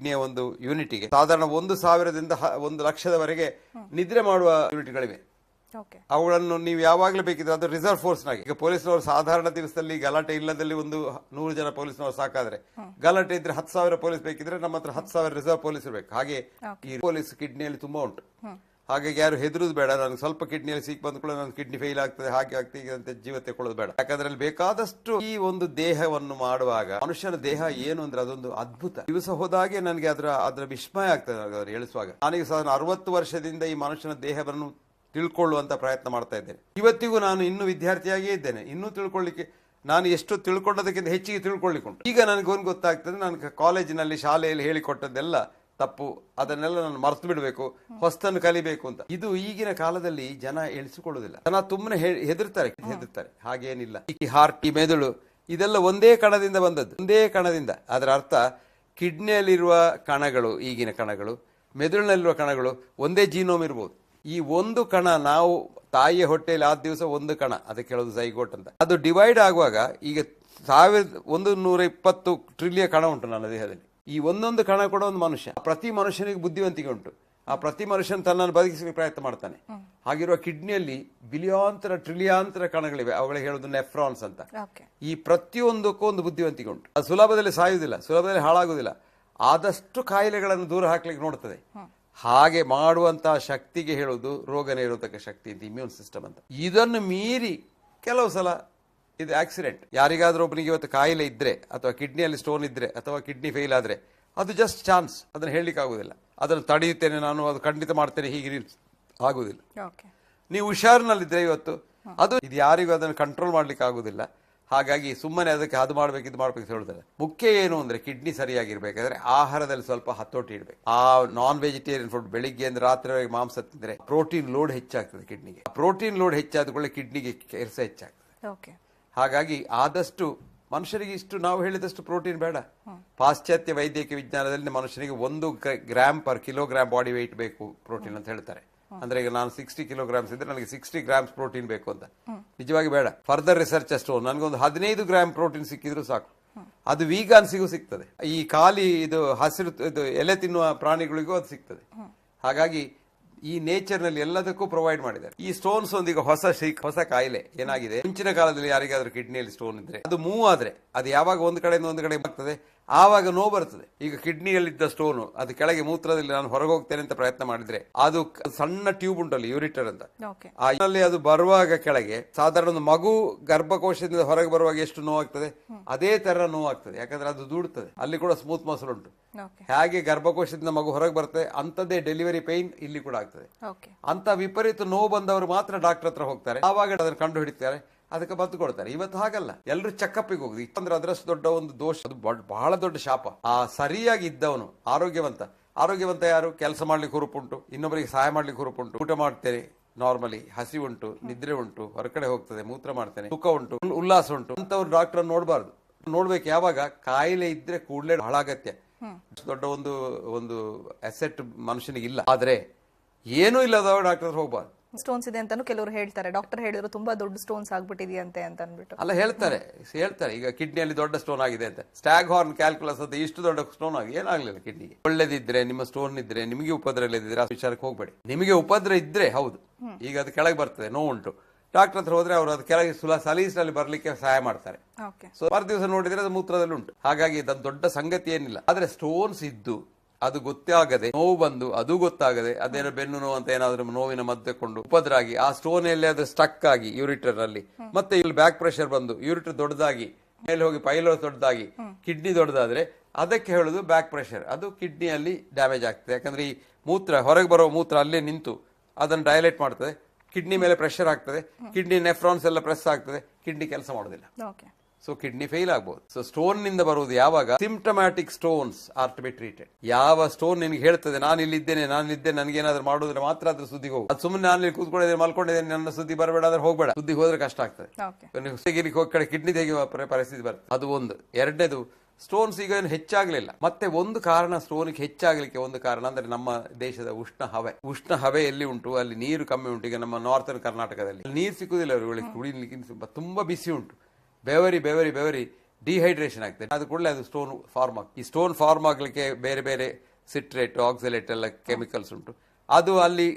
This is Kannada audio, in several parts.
ಕಿಡ್ನಿಯ ಒಂದು ಯೂನಿಟ್ಗೆ ಸಾಧಾರಣ 1,000ದಿಂದ 1,00,000ವರೆಗೆ ನಿದ್ರೆ ಮಾಡುವ ಯೂನಿಟ್ಗಳಿವೆ. ಅವುಗಳನ್ನು ನೀವು ಯಾವಾಗಲೂ ಬೇಕಿದ್ರೆ ಅದು ರಿಸರ್ವ್ ಫೋರ್ಸ್ ನಾಗಿ. ಈಗ ಪೊಲೀಸ್ನವರು ಸಾಧಾರಣ ದಿವಸದಲ್ಲಿ ಗಲಾಟೆ ಇಲ್ಲದಲ್ಲಿ 100 ಜನ ಪೊಲೀಸ್ನವರು ಸಾಕಾದ್ರೆ, ಗಲಾಟೆ ಇದ್ರೆ 10,000 ಪೊಲೀಸ್ ಬೇಕಿದ್ರೆ ನಮ್ಮ ಹತ್ರ 10,000 ರಿಸರ್ವ್ ಪೊಲೀಸ್ ಇರಬೇಕು. ಹಾಗೆ ಈ ಪೊಲೀಸ್ ಕಿಡ್ನಿಯಲ್ಲಿ ತುಂಬಾ ಉಂಟು. ಹಾಗಾಗಿ ಯಾರು ಹೆದರುದು ಬೇಡ. ನನಗೆ ಸ್ವಲ್ಪ ಕಿಡ್ನಿಯಲ್ಲಿ ಸಿಕ್ ಬಂದ ಕೂಡ ನನ್ನ ಕಿಡ್ನಿ ಫೇಲ್ ಆಗ್ತದೆ, ಹಾಗೆ ಆಗ್ತದೆ ಅಂತ ಜೀವ ತೆಕೊಳ್ಳೋದು ಬೇಡ. ಯಾಕಂದ್ರೆ ಅಲ್ಲಿ ಬೇಕಾದಷ್ಟು ಈ ಒಂದು ದೇಹವನ್ನು ಮಾಡುವಾಗ ಮನುಷ್ಯನ ದೇಹ ಏನು ಅಂದ್ರೆ ಅದೊಂದು ಅದ್ಭುತ. ದಿವಸ ಹೋದಾಗೆ ನನಗೆ ಅದರ ವಿಸ್ಮಯ ಆಗ್ತದೆ ಅದನ್ನು ಹೇಳಿಸುವಾಗ. ನಾನೀಗ ಸಾಧಾರಣ 60 ವರ್ಷದಿಂದ ಈ ಮನುಷ್ಯನ ದೇಹವನ್ನು ತಿಳ್ಕೊಳ್ಳುವಂತ ಪ್ರಯತ್ನ ಮಾಡ್ತಾ ಇದ್ದೇನೆ. ಇವತ್ತಿಗೂ ನಾನು ಇನ್ನೂ ವಿದ್ಯಾರ್ಥಿಯಾಗಿಯೇ ಇದ್ದೇನೆ. ಇನ್ನೂ ತಿಳ್ಕೊಳ್ಳಿಕ್ಕೆ ನಾನು ಎಷ್ಟು ತಿಳ್ಕೊಂಡದಕ್ಕಿಂತ ಹೆಚ್ಚಿಗೆ ತಿಳ್ಕೊಳ್ಳಿಕ್ಕೆ ಉಂಟು. ಈಗ ನನಗೊಂದು ಗೊತ್ತಾಗ್ತದೆ, ನಾನು ಕಾಲೇಜಿನಲ್ಲಿ ಶಾಲೆಯಲ್ಲಿ ಹೇಳಿಕೊಟ್ಟದ್ದೆಲ್ಲ ತಪ್ಪು, ಅದನ್ನೆಲ್ಲ ನಾನು ಮರ್ತು ಬಿಡಬೇಕು, ಹೊಸ್ತನ್ನು ಕಲಿಬೇಕು ಅಂತ. ಇದು ಈಗಿನ ಕಾಲದಲ್ಲಿ ಜನ ಎಣಿಸಿಕೊಳ್ಳುವುದಿಲ್ಲ. ಜನ ತುಂಬನೇ ಹೆದರ್ತಾರೆ. ಹಾಗೇನಿಲ್ಲ. ಈ ಹಾರ್ಟ್, ಈ ಮೆದುಳು, ಇದೆಲ್ಲ ಒಂದೇ ಕಣದಿಂದ ಬಂದದ್ದು, ಒಂದೇ ಕಣದಿಂದ. ಅದರ ಅರ್ಥ ಕಿಡ್ನಿಯಲ್ಲಿರುವ ಕಣಗಳು, ಈಗಿನ ಕಣಗಳು, ಮೆದುಳಿನಲ್ಲಿರುವ ಕಣಗಳು ಒಂದೇ ಜೀನೋಮ್ ಇರ್ಬೋದು. ಈ ಒಂದು ಕಣ ನಾವು ತಾಯಿಯ ಹೊಟ್ಟೆಯಲ್ಲಿ ಆದ ದಿವಸ ಒಂದು ಕಣ, ಅದಕ್ಕೆ ಹೇಳೋದು ಝೈಗೋಟ್ ಅಂತ. ಅದು ಡಿವೈಡ್ ಆಗುವಾಗ ಈಗ 1,120 ಟ್ರಿಲಿಯನ್ ಕಣ ಉಂಟು ನನ್ನ ದೇಹದಲ್ಲಿ. ಈ ಒಂದೊಂದು ಕಣ ಕೂಡ ಒಂದು ಮನುಷ್ಯ. ಪ್ರತಿ ಮನುಷ್ಯನಿಗೆ ಬುದ್ಧಿವಂತಿಕೆ ಉಂಟು. ಆ ಪ್ರತಿ ಮನುಷ್ಯನ ತನ್ನನ್ನು ಬದುಕಿಸಲಿಕ್ಕೆ ಪ್ರಯತ್ನ ಮಾಡ್ತಾನೆ. ಹಾಗಿರುವ ಕಿಡ್ನಿಯಲ್ಲಿ ಬಿಲಿಯಾಂತರ ಟ್ರಿಲಿಯಾಂತರ ಕಣಗಳಿವೆ. ಅವುಗಳಿಗೆ ಹೇಳೋದು ನೆಫ್ರಾನ್ಸ್ ಅಂತ. ಈ ಪ್ರತಿಯೊಂದಕ್ಕೂ ಒಂದು ಬುದ್ಧಿವಂತಿಕೆ ಉಂಟು. ಅದು ಸುಲಭದಲ್ಲಿ ಸಾಯುವುದಿಲ್ಲ, ಸುಲಭದಲ್ಲಿ ಹಾಳಾಗುವುದಿಲ್ಲ. ಆದಷ್ಟು ಕಾಯಿಲೆಗಳನ್ನು ದೂರ ಹಾಕ್ಲಿಕ್ಕೆ ನೋಡ್ತದೆ. ಹಾಗೆ ಮಾಡುವಂತಹ ಶಕ್ತಿಗೆ ಹೇಳುವುದು ರೋಗ ನಿರೋಧಕ ಶಕ್ತಿ ಅಂತ, ಇಮ್ಯೂನ್ ಸಿಸ್ಟಮ್ ಅಂತ. ಇದನ್ನು ಮೀರಿ ಕೆಲವು ಸಲ ಇದು ಆಕ್ಸಿಡೆಂಟ್. ಯಾರಿಗಾದ್ರೂ ಒಬ್ಬನಿಗೆ ಇವತ್ತು ಕಾಯಿಲೆ ಇದ್ರೆ, ಅಥವಾ ಕಿಡ್ನಿಯಲ್ಲಿ ಸ್ಟೋನ್ ಇದ್ರೆ, ಅಥವಾ ಕಿಡ್ನಿ ಫೇಲ್ ಆದ್ರೆ, ಅದು ಜಸ್ಟ್ ಚಾನ್ಸ್. ಅದನ್ನು ಹೇಳಲಿಕ್ಕೆ ಆಗುದಿಲ್ಲ. ಅದನ್ನು ತಡೆಯುತ್ತೇನೆ ನಾನು, ಅದು ಖಂಡಿತ ಮಾಡ್ತೇನೆ, ಹೀಗೆ ಆಗುದಿಲ್ಲ. ನೀವು ಹುಷಾರಿನಲ್ಲಿದ್ರೆ ಇವತ್ತು ಅದು ಇದು ಯಾರಿಗೂ ಅದನ್ನು ಕಂಟ್ರೋಲ್ ಮಾಡ್ಲಿಕ್ಕೆ ಆಗುದಿಲ್ಲ. ಹಾಗಾಗಿ ಸುಮ್ಮನೆ ಅದಕ್ಕೆ ಅದು ಮಾಡ್ಬೇಕು ಇದು ಮಾಡ್ಬೇಕು ಅಂತ ಹೇಳ್ತಾರೆ. ಮುಖ್ಯ ಏನು ಅಂದ್ರೆ ಕಿಡ್ನಿ ಸರಿಯಾಗಿರ್ಬೇಕಾದ್ರೆ ಆಹಾರದಲ್ಲಿ ಸ್ವಲ್ಪ ಹತೋಟಿ ಇಡಬೇಕು. ಆ ನಾನ್ ವೆಜಿಟೇರಿಯನ್ ಫುಡ್, ಬೆಳಿಗ್ಗೆ ಅಂದ್ರೆ ರಾತ್ರಿವರೆಗೆ ಮಾಂಸ ತಿಂದ್ರೆ ಪ್ರೋಟೀನ್ ಲೋಡ್ ಹೆಚ್ಚಾಗ್ತದೆ ಕಿಡ್ನಿಗೆ. ಪ್ರೋಟೀನ್ ಲೋಡ್ ಹೆಚ್ಚಾದ ಕೂಡಲೇ ಕಿಡ್ನಿಗೆ ಕೆಲಸ ಹೆಚ್ಚಾಗ್ತದೆ. ಹಾಗಾಗಿ ಆದಷ್ಟು ಮನುಷ್ಯರಿಗೆ ಇಷ್ಟು ನಾವು ಹೇಳಿದಷ್ಟು ಪ್ರೋಟೀನ್ ಬೇಡ. ಪಾಶ್ಚಾತ್ಯ ವೈದ್ಯಕೀಯ ವಿಜ್ಞಾನದಲ್ಲಿ ಮನುಷ್ಯನಿಗೆ 1 gram per kilogram body weight ಬೇಕು ಪ್ರೋಟೀನ್ ಅಂತ ಹೇಳ್ತಾರೆ. ಅಂದ್ರೆ ಈಗ ನಾನು 60 ಕಿಲೋಗ್ರಾಮ್ಸ್ ಇದ್ರೆ ನನಗೆ 60 ಗ್ರಾಮ್ಸ್ ಪ್ರೋಟೀನ್ ಬೇಕು ಅಂತ. ನಿಜವಾಗಿ ಬೇಡ. ಫರ್ದರ್ ರಿಸರ್ಚ್ ಅಷ್ಟು ನನಗೊಂದು 15 ಗ್ರಾಮ್ ಪ್ರೋಟೀನ್ ಸಿಕ್ಕಿದ್ರು ಸಾಕು. ಅದು ವೀಗಾನ್ಸಿಗೂ ಸಿಗ್ತದೆ. ಈ ಖಾಲಿ ಇದು ಹಸಿರು ಇದು ಎಲೆ ತಿನ್ನುವ ಪ್ರಾಣಿಗಳಿಗೂ ಅದು ಸಿಗ್ತದೆ. ಹಾಗಾಗಿ ಈ ನೇಚರ್ ನಲ್ಲಿ ಎಲ್ಲದಕ್ಕೂ ಪ್ರೊವೈಡ್ ಮಾಡಿದ್ದಾರೆ. ಈ ಸ್ಟೋನ್ಸ್ ಒಂದೀಗ ಹೊಸ ಕಾಯಿಲೆ ಏನಾಗಿದೆ. ಮುಂಚಿನ ಕಾಲದಲ್ಲಿ ಯಾರಿಗಾದ್ರೂ ಕಿಡ್ನಿಯಲ್ಲಿ ಸ್ಟೋನ್ ಇದ್ರೆ ಅದು ಮೂವ್ ಆದ್ರೆ ಅದು ಯಾವಾಗ ಒಂದು ಕಡೆಯಿಂದ ಒಂದು ಕಡೆ ಬರ್ತದೆ, ಆವಾಗ ನೋವು ಬರ್ತದೆ. ಈಗ ಕಿಡ್ನಿಯಲ್ಲಿದ್ದ ಸ್ಟೋನು ಅದು ಕೆಳಗೆ ಮೂತ್ರದಲ್ಲಿ ನಾನು ಹೊರಗೆ ಹೋಗ್ತೇನೆ ಅಂತ ಪ್ರಯತ್ನ ಮಾಡಿದ್ರೆ ಅದು ಸಣ್ಣ ಟ್ಯೂಬ್ ಉಂಟಲ್ಲಿ ಯೂರಿಟರ್ ಅಂತ, ಅಲ್ಲಿ ಅದು ಬರುವಾಗ ಕೆಳಗೆ ಸಾಧಾರಣ ಒಂದು ಮಗು ಗರ್ಭಕೋಶದಿಂದ ಹೊರಗೆ ಬರುವಾಗ ಎಷ್ಟು ನೋವಾಗ್ತದೆ ಅದೇ ತರ ನೋವಾಗ್ತದೆ. ಯಾಕಂದ್ರೆ ಅದು ದೂಡುತ್ತದೆ. ಅಲ್ಲಿ ಕೂಡ ಸ್ಮೂತ್ ಮಸಲ್ ಉಂಟು. ಹಾಗೆ ಗರ್ಭಕೋಶದಿಂದ ಮಗು ಹೊರಗೆ ಬರ್ತದೆ ಅಂತದೇ ಡೆಲಿವರಿ ಪೈನ್ ಇಲ್ಲಿ ಕೂಡ ಆಗ್ತದೆ. ಅಂತ ವಿಪರೀತ ನೋವು ಬಂದವರು ಮಾತ್ರ ಡಾಕ್ಟರ್ ಹತ್ರ ಹೋಗ್ತಾರೆ. ಆವಾಗ ಅದನ್ನು ಕಂಡು ಹಿಡಿತಾರೆ, ಅದಕ್ಕೆ ಬದ್ದು ಕೊಡ್ತಾರೆ. ಇವತ್ತು ಹಾಗಲ್ಲ. ಎಲ್ಲರೂ ಚೆಕಪ್ಗೆ ಹೋಗುದು. ಅಂದ್ರೆ ಅದರಷ್ಟು ದೊಡ್ಡ ಒಂದು ದೋಷ, ಅದು ಬಹಳ ದೊಡ್ಡ ಶಾಪ. ಆ ಸರಿಯಾಗಿ ಇದ್ದವನು ಆರೋಗ್ಯವಂತ ಯಾರು? ಕೆಲಸ ಮಾಡ್ಲಿಕ್ಕೆ ಹುರುಪುಂಟು, ಇನ್ನೊಬ್ಬರಿಗೆ ಸಹಾಯ ಮಾಡ್ಲಿಕ್ಕೆ ಹುರುಪುಂಟು, ಊಟ ಮಾಡ್ತೇನೆ ನಾರ್ಮಲಿ, ಹಸಿ ಉಂಟು, ನಿದ್ರೆ ಉಂಟು, ಹೊರಗಡೆ ಹೋಗ್ತದೆ, ಮೂತ್ರ ಮಾಡ್ತೇನೆ, ಸುಖ ಉಂಟು, ಉಲ್ಲಾಸ ಉಂಟು ಅಂತವ್ರು ಡಾಕ್ಟರ್ ನೋಡಬಾರ್ದು. ನೋಡ್ಬೇಕು ಯಾವಾಗ ಕಾಯಿಲೆ ಇದ್ರೆ ಕೂಡಲೇ ಬಹಳ ಅಗತ್ಯ. ದೊಡ್ಡ ಒಂದು ಅಸೆಟ್ ಮನುಷ್ಯನಿಗೆ ಇಲ್ಲ. ಆದ್ರೆ ಏನೂ ಇಲ್ಲದವ ಡಾಕ್ಟರ್ ಹೋಗ್ಬಾರ್ದು. ಸ್ಟೋನ್ಸ್ ಇದೆ ಅಂತಾನು ಕೆಲವರು ಹೇಳ್ತಾರೆ. ಡಾಕ್ಟರ್ ಹೇಳಿದ್ರು ತುಂಬಾ ದೊಡ್ಡ ಸ್ಟೋನ್ಸ್ ಆಗ್ಬಿಟ್ಟಿದೆಯಂತೆ ಅಂತ ಅನ್ಬಿಟ್ಟು. ಅಲ್ಲ ಹೇಳ್ತಾರೆ. ಈಗ ಕಿಡ್ನಿಯಲ್ಲಿ ದೊಡ್ಡ ಸ್ಟೋನ್ ಆಗಿದೆ ಅಂತ. ಸ್ಟ್ಯಾಗ್ ಹಾರ್ನ್ ಕ್ಯಾಲ್ಕುಲಸ್ ಅಂತ ಇಷ್ಟು ದೊಡ್ಡ ಸ್ಟೋನ್ ಆಗಿ ಏನಾಗ್ಲಿಲ್ಲ ಕಿಡ್ನಿಗೆ. ಒಳ್ಳೇದಿದ್ರೆ ನಿಮ್ಮ ಸ್ಟೋನ್ ಇದ್ರೆ, ನಿಮಗೆ ಉಪದ್ರ ಇಲ್ಲದಿದ್ರೆ ಆ ವಿಚಾರಕ್ಕೆ ಹೋಗ್ಬೇಡಿ. ನಿಮಗೆ ಉಪದ್ರ ಇದ್ರೆ ಹೌದು, ಈಗ ಅದು ಕೆಳಗೆ ಬರ್ತದೆ, ನೋವುಂಟು, ಡಾಕ್ಟರ್ ಹತ್ರ ಹೋದ್ರೆ ಅವರು ಅದು ಕೆಳಗೆ ಸಲೀಸಿನಲ್ಲಿ ಬರ್ಲಿಕ್ಕೆ ಸಹಾಯ ಮಾಡ್ತಾರೆ. ಸೊ ಮರು ದಿವಸ ನೋಡಿದ್ರೆ ಅದು ಮೂತ್ರದಲ್ಲಿ ಉಂಟು. ಹಾಗಾಗಿ ಅದು ದೊಡ್ಡ ಸಂಗತಿ ಏನಿಲ್ಲ. ಆದ್ರೆ ಸ್ಟೋನ್ಸ್ ಇದ್ದು ಅದು ಗೊತ್ತಾಗದೆ, ನೋವು ಬಂದು ಅದು ಗೊತ್ತಾಗದೆ, ಅದೇನೋ ಬೆನ್ನು ನೋವು ಅಂತ ಏನಾದ್ರೂ ನೋವಿನ ಮಧ್ಯೆ ಕೊಂಡು ಉಪದ್ರ ಆಗಿ ಆ ಸ್ಟೋನ್ ಅಲ್ಲಿ ಅದು ಸ್ಟಕ್ ಆಗಿ ಯೂರಿಟರ್ ಅಲ್ಲಿ, ಮತ್ತೆ ಇಲ್ಲಿ ಬ್ಯಾಕ್ ಪ್ರೆಷರ್ ಬಂದು ಯೂರಿಟರ್ ದೊಡ್ಡದಾಗಿ ಮೇಲೆ ಹೋಗಿ ಪೈಲೋಸ್ ದೊಡ್ಡದಾಗಿ ಕಿಡ್ನಿ ದೊಡ್ಡದಾದ್ರೆ ಅದಕ್ಕೆ ಹೇಳುದು ಬ್ಯಾಕ್ ಪ್ರೆಷರ್. ಅದು ಕಿಡ್ನಿಯಲ್ಲಿ ಡ್ಯಾಮೇಜ್ ಆಗ್ತದೆ. ಯಾಕಂದ್ರೆ ಈ ಮೂತ್ರ ಹೊರಗೆ ಬರೋ ಮೂತ್ರ ಅಲ್ಲೇ ನಿಂತು ಅದನ್ನು ಡೈಲೇಟ್ ಮಾಡ್ತದೆ, ಕಿಡ್ನಿ ಮೇಲೆ ಪ್ರೆಷರ್ ಆಗ್ತದೆ, ಕಿಡ್ನಿ ನೆಫ್ರಾನ್ಸ್ ಎಲ್ಲ ಪ್ರೆಸ್ ಆಗ್ತದೆ, ಕಿಡ್ನಿ ಕೆಲಸ ಮಾಡೋದಿಲ್ಲ. ಸೊ ಕಿಡ್ನಿ ಫೇಲ್ ಆಗ್ಬಹುದು. ಸೊ ಸ್ಟೋನ್ ನಿಂದ ಬರುವುದು ಯಾವಾಗ? Symptomatic stones are to be treated. ಯಾವ ಸ್ಟೋನ್ ನಿನ್ಗೆ ಹೇಳ್ತದೆ ನಾನು ಇಲ್ಲಿದ್ದೇನೆ ನನಗೇನಾದ್ರೂ ಮಾಡೋದ್ರೆ ಮಾತ್ರ ಅದ್ರ ಸುದ್ದಿಗೆ ಹೋಗು. ಅದು ಸುಮ್ಮನೆ ನಾನು ಇಲ್ಲಿ ಕೂತ್ಕೊಂಡಿದ್ದೇನೆ ಮಲ್ಕೊಂಡಿದ್ದೇನೆ ನನ್ನ ಸುದ್ದಿ ಬರಬೇಡ ಅಂದ್ರೆ ಹೋಗ್ಬೇಡ. ಸುದ್ದಿಗೆ ಹೋದ್ರೆ ಕಷ್ಟ ಆಗ್ತದೆ. ಹೋಗಿ ಕಿಡ್ನಿ ತೆಗೆಯುವ ಪರಿಸ್ಥಿತಿ ಬರ್ತದೆ. ಅದು ಒಂದು. ಎರಡನೇದು, ಸ್ಟೋನ್ಸ್ ಈಗ ಏನು ಹೆಚ್ಚಾಗ್ಲಿಲ್ಲ. ಮತ್ತೆ ಒಂದು ಕಾರಣ ಸ್ಟೋನ್ಗೆ ಹೆಚ್ಚಾಗ್ಲಿಕ್ಕೆ ಒಂದು ಕಾರಣ ಅಂದ್ರೆ ನಮ್ಮ ದೇಶದ ಉಷ್ಣ ಹವೆ ಎಲ್ಲಿ ಉಂಟು ಅಲ್ಲಿ ನೀರು ಕಮ್ಮಿ ಉಂಟು. ಈಗ ನಮ್ಮ ನಾರ್ತನ್ ಕರ್ನಾಟಕದಲ್ಲಿ ನೀರು ಸಿಕ್ಕುದಿಲ್ಲ ಅವರುಗಳಿಗೆ ಕುಡಿಲಿಕ್ಕೆ. ತುಂಬಾ ಬಿಸಿ ಉಂಟು. ಬೆವರಿ ಡಿಹೈಡ್ರೇಷನ್ ಆಗ್ತದೆ, ಅದು ಕೂಡಲೇ ಅದು ಸ್ಟೋನ್ ಫಾರ್ಮ್ ಆಗ್ತದೆ. ಈ ಸ್ಟೋನ್ ಫಾರ್ಮ್ ಆಗ್ಲಿಕ್ಕೆ ಬೇರೆ ಬೇರೆ ಸಿಟ್ರೇಟ್, ಆಕ್ಸಲೇಟ್ ಎಲ್ಲ ಕೆಮಿಕಲ್ಸ್ ಉಂಟು. ಅದು ಅಲ್ಲಿ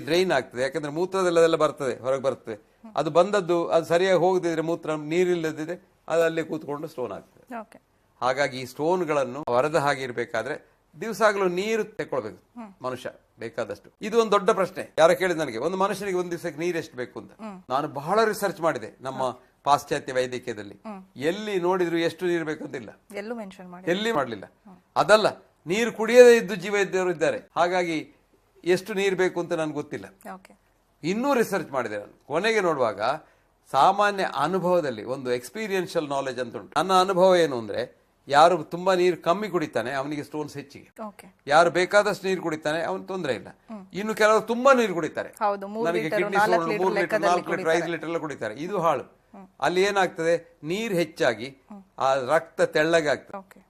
ಡ್ರೈನ್ ಆಗ್ತದೆ, ಯಾಕಂದ್ರೆ ಮೂತ್ರದೆಲ್ಲ ಬರ್ತದೆ, ಹೊರಗೆ ಬರ್ತದೆ. ಅದು ಬಂದದ್ದು ಅದು ಸರಿಯಾಗಿ ಹೋಗದಿದ್ರೆ, ಮೂತ್ರ ನೀರಿಲ್ಲದಿದ್ರೆ ಅದು ಅಲ್ಲೇ ಕೂತ್ಕೊಂಡು ಸ್ಟೋನ್ ಆಗ್ತದೆ. ಓಕೆ. ಹಾಗಾಗಿ ಈ ಸ್ಟೋನ್ಗಳನ್ನು ಹೊರದ ಹಾಗೆ ಇರಬೇಕಾದ್ರೆ ದಿವಸಾಗ್ಲೂ ನೀರು ತೆಕ್ಕೊಳ್ಬೇಕು ಮನುಷ್ಯ ಬೇಕಾದಷ್ಟು. ಇದು ಒಂದು ದೊಡ್ಡ ಪ್ರಶ್ನೆ. ಯಾರ ಕೇಳಿದ ನನಗೆ, ಒಂದು ಮನುಷ್ಯನಿಗೆ ಒಂದು ದಿವಸಕ್ಕೆ ನೀರು ಎಷ್ಟು ಬೇಕು ಅಂತ. ನಾನು ಬಹಳ ರಿಸರ್ಚ್ ಮಾಡಿದೆ ನಮ್ಮ ಪಾಶ್ಚಾತ್ಯ ವೈದ್ಯಕೀಯದಲ್ಲಿ. ಎಲ್ಲಿ ನೋಡಿದ್ರು ಎಷ್ಟು ನೀರು ಬೇಕಂತಿಲ್ಲ, ಎಲ್ಲೂ ಮೆನ್ಷನ್ ಮಾಡಿ ಎಲ್ಲಿ ಮಾಡಲಿಲ್ಲ. ಅದಲ್ಲ, ನೀರು ಕುಡಿಯದೇ ಇದ್ದು ಜೀವ ಇದ್ದವರು ಇದ್ದಾರೆ. ಹಾಗಾಗಿ ಎಷ್ಟು ನೀರು ಬೇಕು ಅಂತ ನನ್ಗೆ ಗೊತ್ತಿಲ್ಲ. ಓಕೆ. ಇನ್ನೂ ರಿಸರ್ಚ್ ಮಾಡಿದೆ ನಾನು. ಕೊನೆಗೆ ನೋಡುವಾಗ ಸಾಮಾನ್ಯ ಅನುಭವದಲ್ಲಿ ಒಂದು ಎಕ್ಸ್ಪೀರಿಯನ್ಷಿಯಲ್ ನಾಲೆಜ್ ಅಂತ ಉಂಟು. ನನ್ನ ಅನುಭವ ಏನು ಅಂದ್ರೆ, ಯಾರು ತುಂಬಾ ನೀರು ಕಮ್ಮಿ ಕುಡಿತಾನೆ ಅವನಿಗೆ ಸ್ಟೋನ್ಸ್ ಹೆಚ್ಚಿಗೆ, ಓಕೆ. ಯಾರು ಬೇಕಾದಷ್ಟು ನೀರು ಕುಡಿತಾನೆ ಅವನು ತೊಂದರೆ ಇಲ್ಲ. ಇನ್ನು ಕೆಲವರು ತುಂಬಾ ನೀರು ಕುಡಿತಾರೆ, ಹೌದು, 3 ನನಗೆ litre, kidney 4 stone, litre 3 litre, ಲೆಕ್ಕದಲ್ಲಿ 4 ಲೀಟರ್, 5 ಲೀಟರ್ ಎಲ್ಲ ಕುಡಿತಾರೆ. ಇದು ಹಾಳು. ಅಲ್ಲಿ ಏನಾಗ್ತದೆ, ನೀರು ಹೆಚ್ಚಾಗಿ ಆ ರಕ್ತ ತೆಳ್ಳಗೆ ಆಗ್ತದೆ. ಓಕೆ.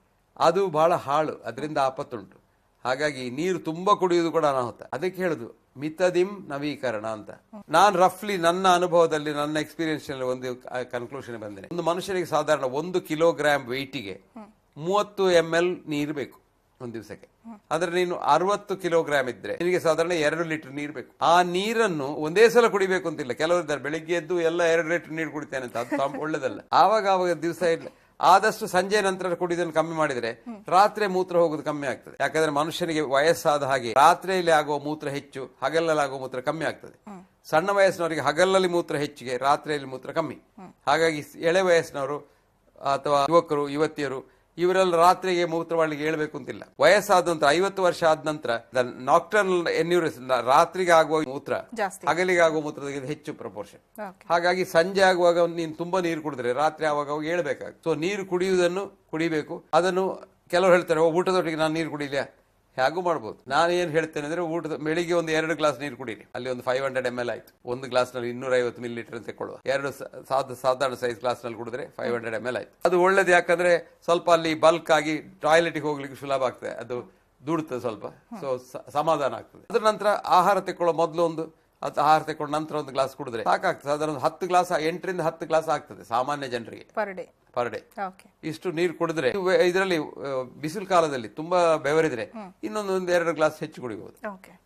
ಅದು ಬಹಳ ಹಾಳು, ಅದರಿಂದ ಆಪತ್ತುಂಟು. ಹಾಗಾಗಿ ನೀರು ತುಂಬಾ ಕುಡಿಯುವುದು ಕೂಡ ಅನಾಹುತ. ಅದಕ್ಕೆ ಹೇಳುದು ಮಿತದಿಂ ನವೀಕರಣ ಅಂತ. ನಾನು ರಫ್ಲಿ ನನ್ನ ಅನುಭವದಲ್ಲಿ, ನನ್ನ ಎಕ್ಸ್ಪೀರಿಯನ್ಸ್ ನಲ್ಲಿ ಒಂದು ಕನ್ಕ್ಲೂಷನ್ ಬಂದೇನೆ. ಒಂದು ಮನುಷ್ಯನಿಗೆ ಸಾಧಾರಣ 1 ಕಿಲೋಗ್ರಾಮ್ ವೆಯ್ಟಿಗೆ 30 ml ನೀರು ಬೇಕು ಒಂದು ದಿವಸಕ್ಕೆ. ಅಂದ್ರೆ ನೀನು 60 ಕಿಲೋಗ್ರಾಮ್ ಇದ್ರೆ ನಿನಗೆ ಸಾಧಾರಣ 2 ಲೀಟರ್ ನೀರು ಬೇಕು. ಆ ನೀರನ್ನು ಒಂದೇ ಸಲ ಕುಡಿಬೇಕು ಅಂತಿಲ್ಲ. ಕೆಲವರು ಇದ್ದಾರೆ ಬೆಳಿಗ್ಗೆ ಎದ್ದು ಎಲ್ಲ 2 ಲೀಟರ್ ನೀರು ಕುಡಿತೇನೆ ಅಂತ, ಅದು ಒಳ್ಳೇದಲ್ಲ. ಆವಾಗ ದಿವಸ ಇಲ್ಲ, ಆದಷ್ಟು ಸಂಜೆ ನಂತರ ಕುಡಿಯೋದನ್ನು ಕಮ್ಮಿ ಮಾಡಿದ್ರೆ ರಾತ್ರಿ ಮೂತ್ರ ಹೋಗೋದು ಕಮ್ಮಿ ಆಗ್ತದೆ. ಯಾಕಂದ್ರೆ ಮನುಷ್ಯನಿಗೆ ವಯಸ್ಸಾದ ಹಾಗೆ ರಾತ್ರಿಯಲ್ಲಿ ಆಗುವ ಮೂತ್ರ ಹೆಚ್ಚು, ಹಗಲಲ್ಲಿ ಆಗುವ ಮೂತ್ರ ಕಮ್ಮಿ ಆಗ್ತದೆ. ಸಣ್ಣ ವಯಸ್ಸಿನವರಿಗೆ ಹಗಲಲ್ಲಿ ಮೂತ್ರ ಹೆಚ್ಚಿಗೆ, ರಾತ್ರಿಯಲ್ಲಿ ಮೂತ್ರ ಕಮ್ಮಿ. ಹಾಗಾಗಿ ಎಳೆ ವಯಸ್ಸಿನವರು ಅಥವಾ ಯುವಕರು, ಯುವತಿಯರು ಇವರೆಲ್ಲ ರಾತ್ರಿಗೆ ಮೂತ್ರ ಮಾಡ್ಲಿಕ್ಕೆ ಹೇಳ್ಬೇಕು ಅಂತಿಲ್ಲ. ವಯಸ್ಸಾದ ನಂತರ 50 ವರ್ಷ ಆದ ನಂತರ ನಾಕ್ಟರ್ನಲ್ ಎನ್ಯೂರಿಸ್, ರಾತ್ರಿಗೆ ಆಗುವ ಮೂತ್ರ ಹಗಲಿಗೆ ಆಗುವ ಮೂತ್ರದಿಂದ ಹೆಚ್ಚು ಪ್ರಪೋರ್ಷನ್. ಹಾಗಾಗಿ ಸಂಜೆ ಆಗುವಾಗ ನೀನು ತುಂಬಾ ನೀರು ಕುಡಿದ್ರೆ ರಾತ್ರಿ ಆವಾಗ ಹೇಳ್ಬೇಕಾಗ್ತದೆ. ಸೊ ನೀರು ಕುಡಿಯುವುದನ್ನು ಕುಡಿಬೇಕು. ಅದನ್ನು ಕೆಲವರು ಹೇಳ್ತಾರೆ, ಊಟದೊಟ್ಟಿಗೆ ನಾನು ನೀರು ಕುಡಿಲಿಲ್ಲ, ಹೇಗೂ ಮಾಡ್ಬೋದು. ನಾನು ಏನ್ ಹೇಳ್ತೇನೆ ಅಂದ್ರೆ, ಊಟದ ಬೆಳಿಗ್ಗೆ ಒಂದು 2 ಗ್ಲಾಸ್ ನೀರು ಕುಡೀರಿ. ಅಲ್ಲಿ ಒಂದು 500 ml ಆಯ್ತು. ಒಂದು ಗ್ಲಾಸ್ ನಲ್ಲಿ 250 ಮಿಲಿಲೀಟರ್ ಅಂತ ತಗೊಳ್ಳುವ. 2 ಸಾಧಾರಣ ಸೈಜ್ ಗ್ಲಾಸ್ ನಲ್ಲಿ ಕುಡಿದ್ರೆ 500 ml ಆಯ್ತು. ಅದು ಒಳ್ಳೇದು, ಯಾಕಂದ್ರೆ ಸ್ವಲ್ಪ ಅಲ್ಲಿ ಬಲ್ಕ್ ಆಗಿ ಟಾಯ್ಲೆಟ್ಗೆ ಹೋಗ್ಲಿಕ್ಕೆ ಸುಲಭ ಆಗ್ತದೆ, ಅದು ದುಡುತ್ತೆ ಸ್ವಲ್ಪ. ಸೊ ಸಮಾಧಾನ ಆಗ್ತದೆ. ಅದ್ರ ನಂತರ ಆಹಾರ ತೆಕ್ಕೊಳ್ಳೋ ಮೊದಲು ಆಹಾರ ತೆಕ್ಕೊಂಡ ನಂತರ ಒಂದು ಗ್ಲಾಸ್ ಕುಡಿದ್ರೆ ಸಾಕಾಗ್ತದೆ. ಸಾಧಾರಣ 10 ಗ್ಲಾಸ್, 8 ರಿಂದ 10 ಗ್ಲಾಸ್ ಆಗ್ತದೆ ಸಾಮಾನ್ಯ ಜನರಿಗೆ ಪರ್ ಡೇ. ಇಷ್ಟು ನೀರು ಕುಡಿದ್ರೆ, ಇದರಲ್ಲಿ ಬಿಸಿಲು ಕಾಲದಲ್ಲಿ ತುಂಬಾ ಬೆವರಿದ್ರೆ ಇನ್ನೊಂದು 2 ಗ್ಲಾಸ್ ಹೆಚ್ಚು ಕುಡಿಬಹುದು.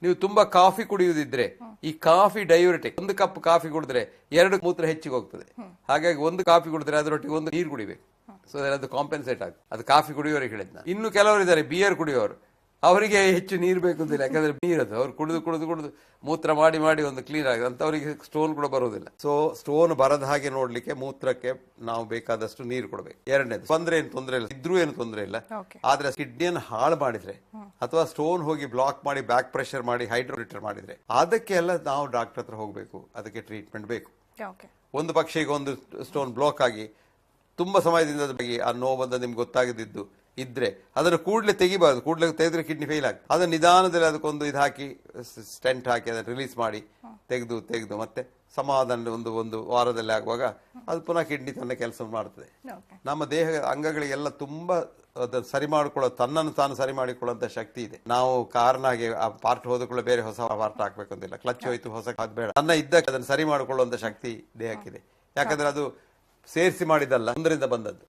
ನೀವು ತುಂಬಾ ಕಾಫಿ ಕುಡಿಯುವುದಿದ್ರೆ, ಈ ಕಾಫಿ ಡಯೂರಿಟಿಕ್, 1 ಕಪ್ ಕಾಫಿ ಕುಡಿದ್ರೆ 2 ಮೂತ್ರ ಹೆಚ್ಚಿಗೆ ಹೋಗ್ತದೆ. ಹಾಗಾಗಿ 1 ಕಾಫಿ ಕುಡಿದ್ರೆ ಅದರೊಟ್ಟಿಗೆ 1 ನೀರು ಕುಡಿಬೇಕು. ಸೊ ಅದು ಕಾಂಪೆನ್ಸೇಟ್ ಆಗ್ತದೆ. ಅದು ಕಾಫಿ ಕುಡಿಯೋರಿಗೆ ಹೇಳಿದ್ನ. ಇನ್ನು ಕೆಲವರು ಇದ್ದಾರೆ ಬಿಯರ್ ಕುಡಿಯೋರು, ಅವರಿಗೆ ಹೆಚ್ಚು ನೀರು ಬೇಕು ಅಂತಿಲ್ಲ, ಯಾಕಂದ್ರೆ ನೀರದು ಅವ್ರು ಕುಡಿದು ಮೂತ್ರ ಮಾಡಿ ಒಂದು ಕ್ಲೀನ್ ಆಗಿದೆ ಅಂತ ಅವರಿಗೆ ಸ್ಟೋನ್ ಕೂಡ ಬರುವುದಿಲ್ಲ. ಸೊ ಸ್ಟೋನ್ ಬರದ ಹಾಗೆ ನೋಡ್ಲಿಕ್ಕೆ ಮೂತ್ರಕ್ಕೆ ನಾವು ಬೇಕಾದಷ್ಟು ನೀರು ಕೊಡಬೇಕು. ಎರಡನೇದು, ಏನು ತೊಂದರೆ ಇಲ್ಲ, ಇದ್ರೂ ಏನು ತೊಂದರೆ ಇಲ್ಲ. ಆದ್ರೆ ಕಿಡ್ನಿಯನ್ನು ಹಾಳು ಮಾಡಿದ್ರೆ ಅಥವಾ ಸ್ಟೋನ್ ಹೋಗಿ ಬ್ಲಾಕ್ ಮಾಡಿ ಬ್ಯಾಕ್ ಪ್ರೆಷರ್ ಮಾಡಿ ಹೈಡ್ರೋಲಿಟರ್ ಮಾಡಿದ್ರೆ ಅದಕ್ಕೆಲ್ಲ ನಾವು ಡಾಕ್ಟರ್ ಹತ್ರ ಹೋಗ್ಬೇಕು, ಅದಕ್ಕೆ ಟ್ರೀಟ್ಮೆಂಟ್ ಬೇಕು. ಒಂದು ಪಕ್ಷ ಈಗ ಒಂದು ಸ್ಟೋನ್ ಬ್ಲಾಕ್ ಆಗಿ ತುಂಬಾ ಸಮಯದಿಂದ ಆ ನೋವು ನಿಮ್ಗೆ ಗೊತ್ತಾಗದಿದ್ದು ಇದ್ರೆ ಅದನ್ನು ಕೂಡಲೇ ತೆಗಿಬಾರ್ದು. ಕೂಡಲೇ ತೆಗೆದ್ರೆ ಕಿಡ್ನಿ ಫೇಲ್ ಆಗ್ತದೆ. ಅದನ್ನ ನಿಧಾನದಲ್ಲಿ ಅದಕ್ಕೊಂದು ಇದು ಹಾಕಿ ಸ್ಟೆಂಟ್ ಹಾಕಿ ಅದನ್ನು ರಿಲೀಸ್ ಮಾಡಿ ತೆಗೆದು ಮತ್ತೆ ಸಮಾಧಾನ ಒಂದು ವಾರದಲ್ಲಿ ಆಗುವಾಗ ಅದು ಪುನಃ ಕಿಡ್ನಿ ತನ್ನ ಕೆಲಸ ಮಾಡ್ತದೆ. ನಮ್ಮ ದೇಹ ಅಂಗಗಳಿಗೆಲ್ಲ ತುಂಬಾ ಸರಿ ಮಾಡಿಕೊಳ್ಳೋ, ತನ್ನನ್ನು ತಾನು ಸರಿ ಮಾಡಿಕೊಳ್ಳುವಂತ ಶಕ್ತಿ ಇದೆ. ನಾವು ಕಾರಣಾಗಿ ಆ ಪಾರ್ಟ್ ಹೋದಕೊಳ್ಳೋ ಬೇರೆ ಹೊಸ ಪಾರ್ಟ್ ಹಾಕ್ಬೇಕು ಅಂತಿಲ್ಲ. ಕ್ಲಚ್ ಹೋಯ್ತು ಹೊಸ ಬೇಡ, ತನ್ನ ಇದ್ದಕ್ಕೆ ಅದನ್ನು ಸರಿ ಮಾಡಿಕೊಳ್ಳುವಂತ ಶಕ್ತಿ ದೇಹಕ್ಕಿದೆ. ಯಾಕಂದ್ರೆ ಅದು ಸೇರಿಸಿ ಮಾಡಿದಲ್ಲ, ಒಂದರಿಂದ ಬಂದದ್ದು.